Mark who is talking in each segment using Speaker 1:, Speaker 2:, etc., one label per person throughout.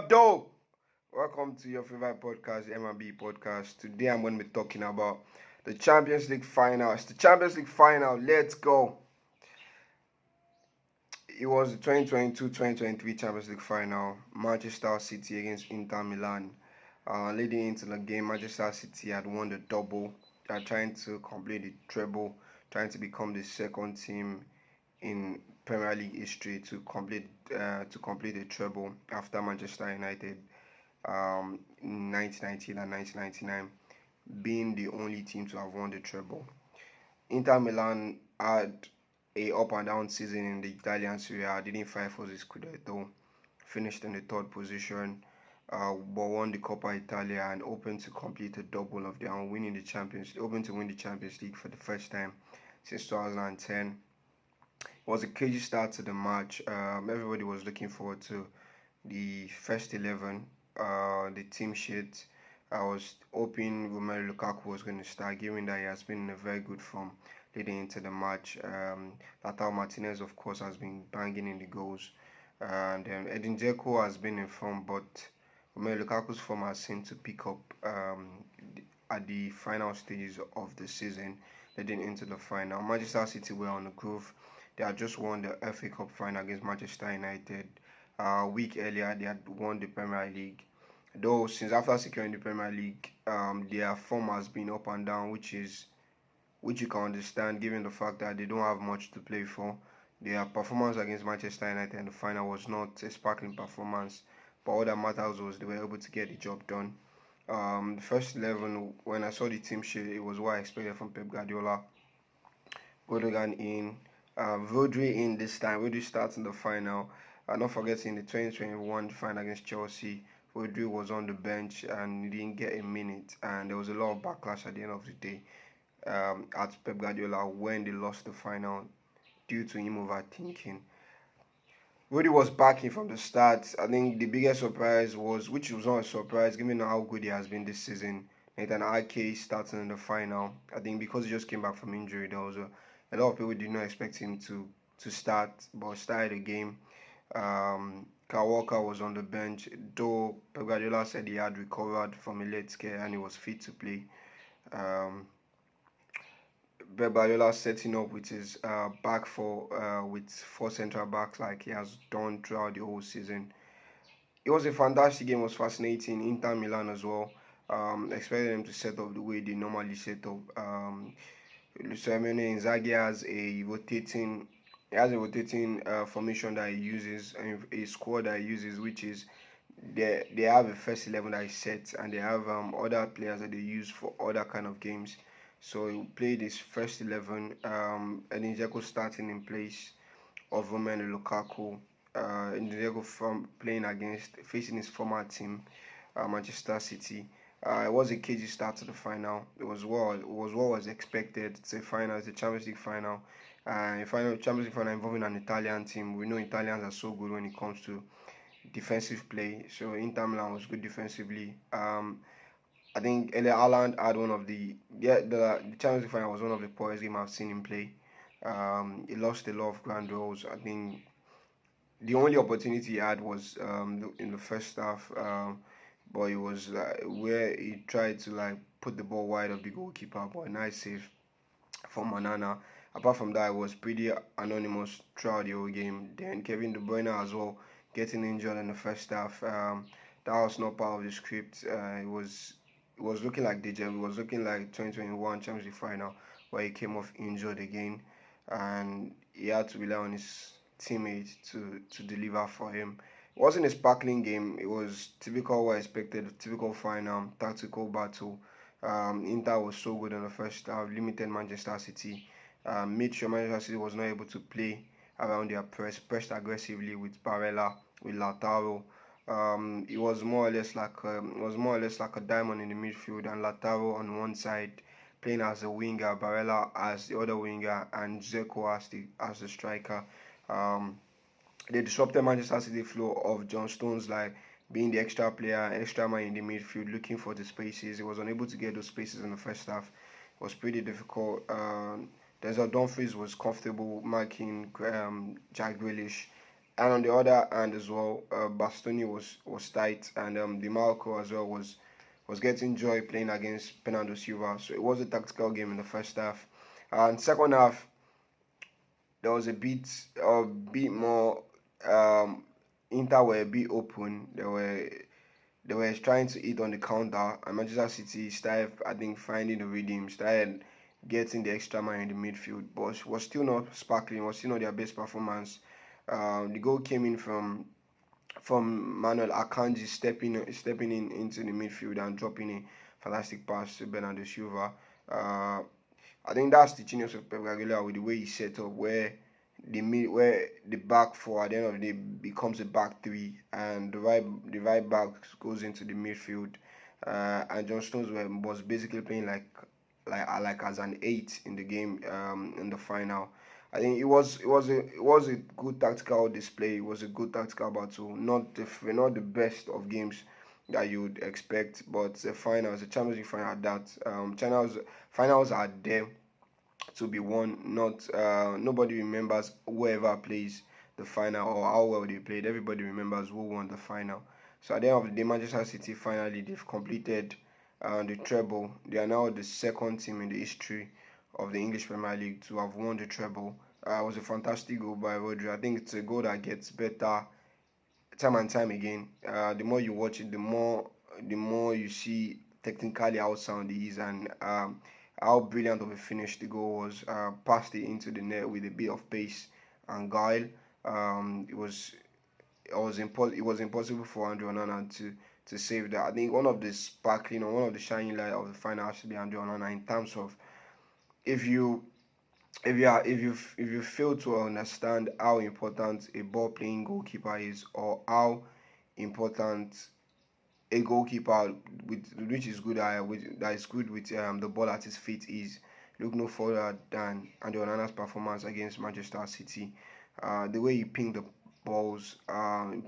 Speaker 1: up, though? Welcome to your favorite podcast, M&B Podcast. Today I'm going to be talking about the Champions League final. It's the Champions League final. Let's go. It was the 2022-2023 Champions League final. Manchester City against Inter Milan. Leading into the game, Manchester City had won the double. They are trying to complete the treble, trying to become the second team in Premier League history to complete the treble after Manchester United in 1990 and 1999, being the only team to have won the treble. Inter Milan had a up and down season in the Italian Serie A. Didn't fight for the Scudetto, finished in the third position, but won the Coppa Italia and open to complete a double of their own, open to win the Champions League for the first time since 2010. It was a crazy start to the match. Everybody was looking forward to the first 11, the team sheet. I was hoping Romelu Lukaku was going to start, given that he has been in a very good form leading into the match. Lautaro Martinez, of course, has been banging in the goals. And Edin Dzeko has been in form, but Romelu Lukaku's form has seemed to pick up at the final stages of the season, leading into the final. Manchester City were on the groove. They had just won the FA Cup final against Manchester United. A week earlier, they had won the Premier League. Though since after securing the Premier League, their form has been up and down, which you can understand given the fact that they don't have much to play for. Their performance against Manchester United in the final was not a sparkling performance, but all that matters was they were able to get the job done. The first 11, when I saw the team sheet, it was what I expected from Pep Guardiola. Gundogan in, Rodri in this time. Rodri starts in the final. Not forgetting the 2021 final against Chelsea, Rodri was on the bench and he didn't get a minute, and there was a lot of backlash at the end of the day at Pep Guardiola when they lost the final due to him overthinking. Rodri was backing from the start. I think the biggest surprise was, which was not a surprise given how good he has been this season, Nathan Ake starting in the final. I think because he just came back from injury, there was a lot of people did not expect him to start, but started the game. Kyle Walker was on the bench, though Pep Guardiola said he had recovered from a leg scare and he was fit to play. Pep Guardiola setting up with his back four with four central backs like he has done throughout the whole season. It was a fantastic game. It was fascinating. Inter Milan as well. Expected them to set up the way they normally set up. Simone Inzaghi has a rotating formation that he uses, and a squad that he uses, which is they have a first 11 that is set, and they have other players that they use for other kind of games. So he played his first 11. Edin Dzeko starting in place of Romelu Lukaku. Edin Dzeko from facing his former team, Manchester City. It was a cagey start to the final. It was what was expected. It's a final. It's a Champions League final. Champions League final involving an Italian team. We know Italians are so good when it comes to defensive play. So Inter Milan was good defensively. I think Erling Haaland had the Champions League final was one of the poorest games I've seen him play. He lost a lot of grand roles. I think the only opportunity he had was in the first half. But it was where he tried to put the ball wide of the goalkeeper, but a nice save from Manana. Apart from that, it was pretty anonymous throughout the whole game. Then Kevin De Bruyne as well getting injured in the first half. That was not part of the script. It was looking like deja vu. It was looking like 2021 Champions League final where he came off injured again, and he had to rely on his teammates to deliver for him. It wasn't a sparkling game. It was typical what I expected, typical final, tactical battle. Inter was so good in the first half, limited Manchester City, made sure Manchester City was not able to play around their pressed aggressively with Barella, with Lautaro. It was more or less like a diamond in the midfield, and Lautaro on one side playing as a winger, Barella as the other winger, and Dzeko as the striker. They disrupted Manchester City flow of John Stones being the extra player, extra man in the midfield, looking for the spaces. He was unable to get those spaces in the first half. It was pretty difficult. Denzel Dumfries was comfortable marking Jack Grealish, And on the other hand as well, Bastoni was tight, and Dimarco as well was getting joy playing against Bernardo Silva. So it was a tactical game in the first half. And second half, there was a bit more. Um, Inter were a bit open. They were trying to eat on the counter, and Manchester City started, I think, finding the rhythm, started getting the extra man in the midfield, but was still not sparkling, was still not their best performance. The goal came in from Manuel Akanji stepping in into the midfield and dropping a fantastic pass to Bernardo Silva. Uh, I think that's the genius of Pep Guardiola with the way he set up, where the back four at the end of the day becomes a back three, and the right back goes into the midfield, and John Stones was basically playing like as an eight in the game, in the final. I think it was a good tactical display. It was a good tactical battle. Not the best of games that you would expect, but the finals, the Champions League final, at that China's finals are there to be won. Not nobody remembers whoever plays the final or how well they played. Everybody remembers who won the final. So at the end of the day, Manchester City finally they've completed the treble. They are now the second team in the history of the English Premier League to have won the treble. It was a fantastic goal by Rodri. I think it's a goal that gets better time and time again. The more you watch it, the more you see technically how sound it is, and how brilliant of a finish the goal was. Passed it into the net with a bit of pace and guile. It was impossible for Andre Onana to save that. I think one of the sparkling or one of the shining light of the final has to be Andre Onana in terms of, if you if you fail to understand how important a ball playing goalkeeper is, or how important a goalkeeper which is good that is good with the ball at his feet is, look no further than Andre Onana's performance against Manchester City. The way he pinged the balls,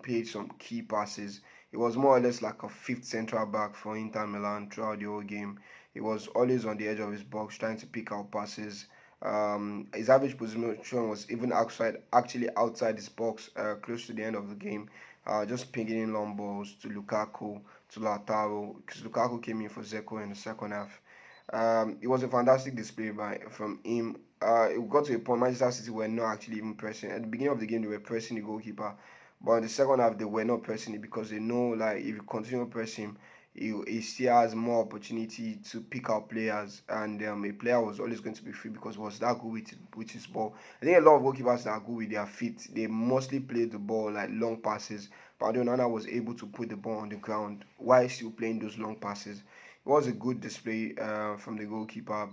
Speaker 1: played some key passes. It was more or less like a fifth central back for Inter Milan throughout the whole game. He was always on the edge of his box trying to pick out passes. His average position was even actually outside his box, close to the end of the game, just pinging in long balls to Lukaku, to Lautaro, because Lukaku came in for Zeko in the second half. It was a fantastic display from him. It got to a point Manchester City were not actually even pressing. At the beginning of the game, they were pressing the goalkeeper, but in the second half, they were not pressing it because they know, like, if you continue pressing, he still has more opportunity to pick out players, and a player was always going to be free because he was that good with his ball. I think a lot of goalkeepers that are good with their feet, they mostly play the ball like long passes, but Onana was able to put the ball on the ground while still playing those long passes. It was a good display from the goalkeeper,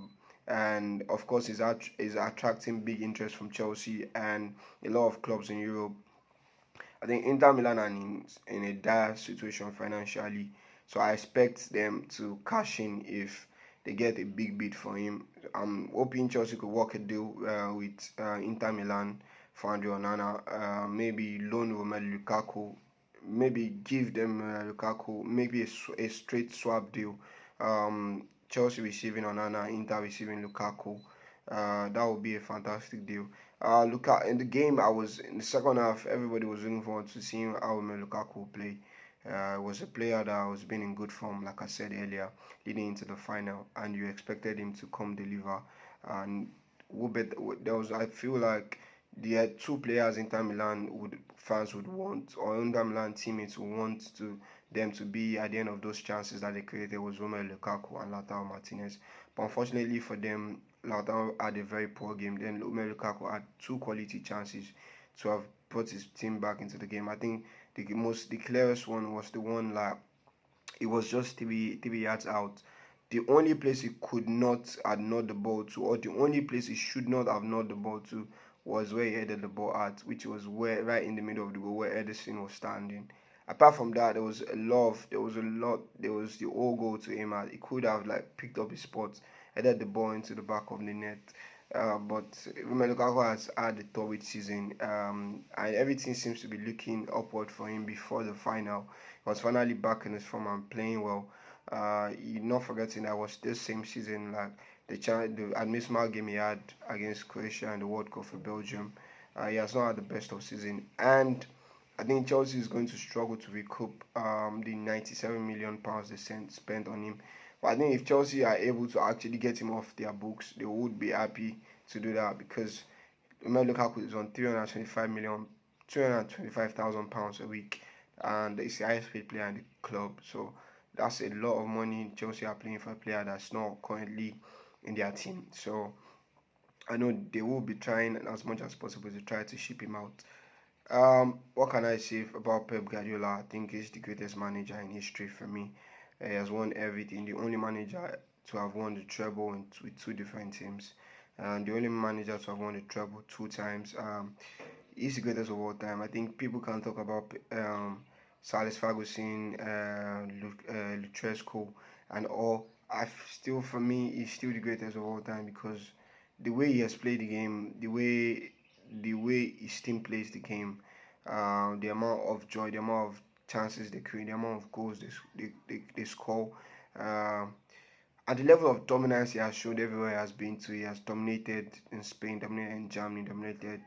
Speaker 1: and of course, is attracting big interest from Chelsea and a lot of clubs in Europe. I think Inter Milan are in a dire situation financially, so I expect them to cash in if they get a big bid for him. I'm hoping Chelsea could work a deal with Inter Milan for Andre Onana. Maybe loan Romelu Lukaku. Maybe give them Lukaku. Maybe a straight swap deal. Chelsea receiving Onana, Inter receiving Lukaku. That would be a fantastic deal. In the game, I was in the second half. Everybody was looking forward to seeing how Lukaku play. Was a player that was been in good form, like I said earlier, leading into the final, and you expected him to come deliver. And there was, I feel like there are two players Inter Milan fans would want, or Inter Milan teammates would want them to be at the end of those chances that they created, was Romelu Lukaku and Lautaro Martinez. But unfortunately for them, Lautaro had a very poor game. Then Romelu Lukaku had two quality chances to have brought his team back into the game. I think the clearest one was the one, like, it was just three yards out. The only place he could not have nod the ball to, or the only place he should not have nod the ball to, was where he headed the ball at, which was where right in the middle of the goal where Edison was standing. Apart from that, there was the whole goal to him at. He could have, like, picked up his spot, headed the ball into the back of the net. But Romelu Lukaku has had a torrid season, and everything seems to be looking upward for him before the final. He was finally back in his form and playing well. You're not forgetting that was this same season, like the admismal game he had against Croatia in the World Cup for Belgium. He has not had the best of season, and I think Chelsea is going to struggle to recoup the 97 million pounds they spent on him. But I think if Chelsea are able to actually get him off their books, they would be happy to do that because remember Lukaku is on 325 million, 325,000 pounds a week, and he's the highest paid player in the club. So that's a lot of money Chelsea are paying for a player that's not currently in their team. So I know they will be trying as much as possible to try to ship him out. What can I say about Pep Guardiola? I think he's the greatest manager in history for me. He has won everything. The only manager to have won the treble with two different teams, and the only manager to have won the treble two times. He's the greatest of all time. I think people can talk about Sir Alex Ferguson, Lutresco, and all. Still, for me, he's still the greatest of all time because the way he has played the game, the way his team plays the game, the amount of joy, the amount of chances they create, the amount of goals they score, uh, and the level of dominance he has showed everywhere he has been to. He has dominated in Spain, dominated in Germany, dominated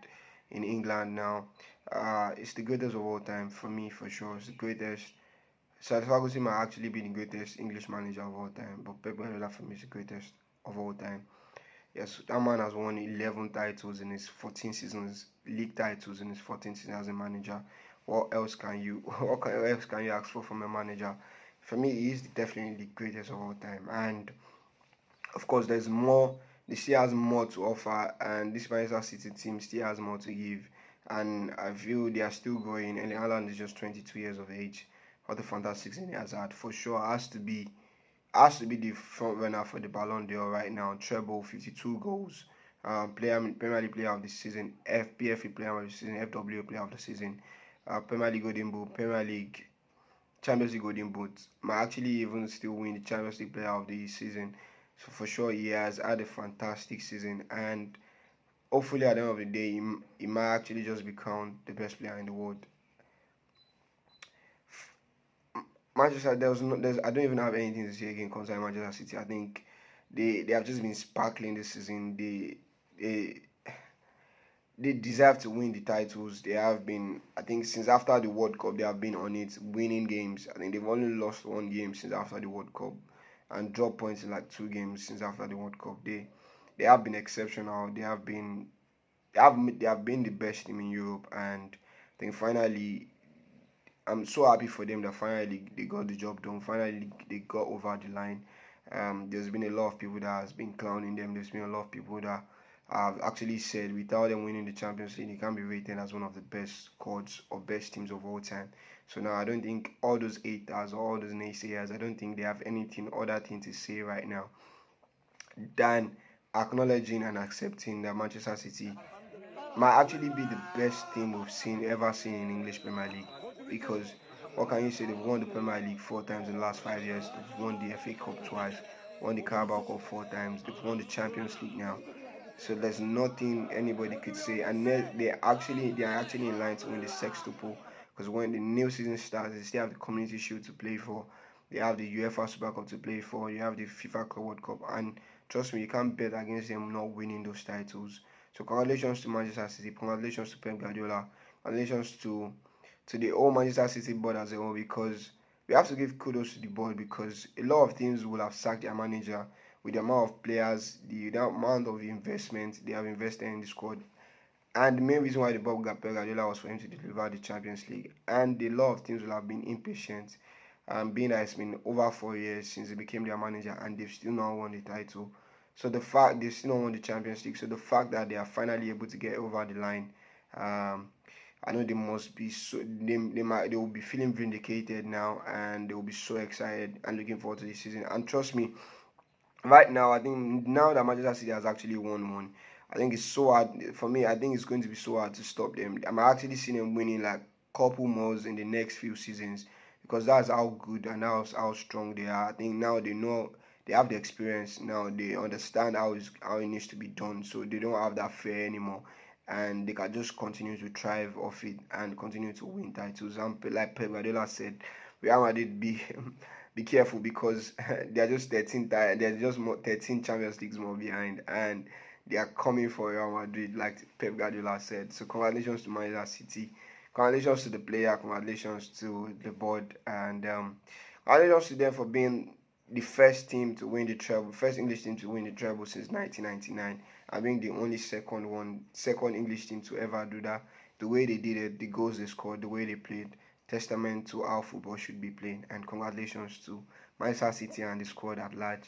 Speaker 1: in England now. It's the greatest of all time for me, for sure. It's the greatest. Sir Ferguson might actually be the greatest English manager of all time, but Pep Guardiola for me is the greatest of all time. Yes, that man has won 11 titles in his 14 seasons, league titles in his 14 seasons as a manager. What else can you else can you ask for from a manager? For me, he is definitely the greatest of all time. And of course, there's more. He still has more to offer, and this Manchester City team still has more to give. And I feel they are still growing. And Haaland is just 22 years of age. What a fantastic season he has had. For sure, has to be the front runner for the Ballon d'Or right now. Treble, 52 goals. Premier League Player of the Season, FPFA Player of the Season, FW Player of the Season, Premier League Golden Boot, Premier League Champions League Golden Boot. Might actually even still win the Champions League Player of the Season. So for sure, he has had a fantastic season, and hopefully at the end of the day, he might actually just become the best player in the world. Manchester, I don't even have anything to say again concerning Manchester City. I think they have just been sparkling this season. They they deserve to win the titles. They have been, I think, since after the World Cup, they have been on it, winning games. I think they've only lost one game since after the World Cup, and dropped points in like two games since after the World Cup. They have been exceptional. They have been the best team in Europe, and I think finally I'm so happy for them that finally they got the job done. Finally, they got over the line. There's been a lot of people that has been clowning them. There's been a lot of people that have actually said without them winning the Champions League, they can be rated as one of the best squads or best teams of all time. So now I don't think all those haters or all those naysayers, I don't think they have anything other thing to say right now than acknowledging and accepting that Manchester City might actually be the best team we've ever seen in English Premier League because what can you say? They've won the Premier League four times in the last 5 years. They've won the FA Cup twice, won the Carabao Cup four times. They've won the Champions League now. So there's nothing anybody could say, and they are actually in line to win the sextuple because when the new season starts, they still have the Community Shield to play for. They have the UEFA Super Cup to play for. You have the FIFA Club World Cup, and trust me, you can't bet against them not winning those titles. So congratulations to Manchester City, congratulations to Pep Guardiola, congratulations to the whole Manchester City board as a whole because we have to give kudos to the board because a lot of teams will have sacked their manager with the amount of players, the amount of investment they have invested in the squad. And the main reason why the board got Pep Guardiola was for him to deliver the Champions League. And a lot of teams will have been impatient, being that it's been over 4 years since he became their manager and they've still not won the title. So the fact they've still not won the Champions League, so the fact that they are finally able to get over the line, um, I know they must be so they will be feeling vindicated now, and they will be so excited and looking forward to this season. And trust me, right now, I think now that Manchester City has actually won one, I think it's so hard for me. I think it's going to be so hard to stop them. I'm actually seeing them winning like couple more in the next few seasons because that's how good and how strong they are. I think now they know they have the experience. Now they understand how it needs to be done, so they don't have that fear anymore, and they can just continue to thrive off it and continue to win titles. And like Pep Guardiola said, Real Madrid be careful because they're just 13 they're just more 13 Champions Leagues more behind, and they are coming for Real Madrid, like Pep Guardiola said. So congratulations to Manchester City, congratulations to the player, congratulations to the board, and congratulations to them for being the first team to win the treble, first English team to win the treble since 1999, and being the only second English team to ever do that. The way they did it, the goals they scored, the way they played, testament to how football should be played. And congratulations to Manchester City and the squad at large.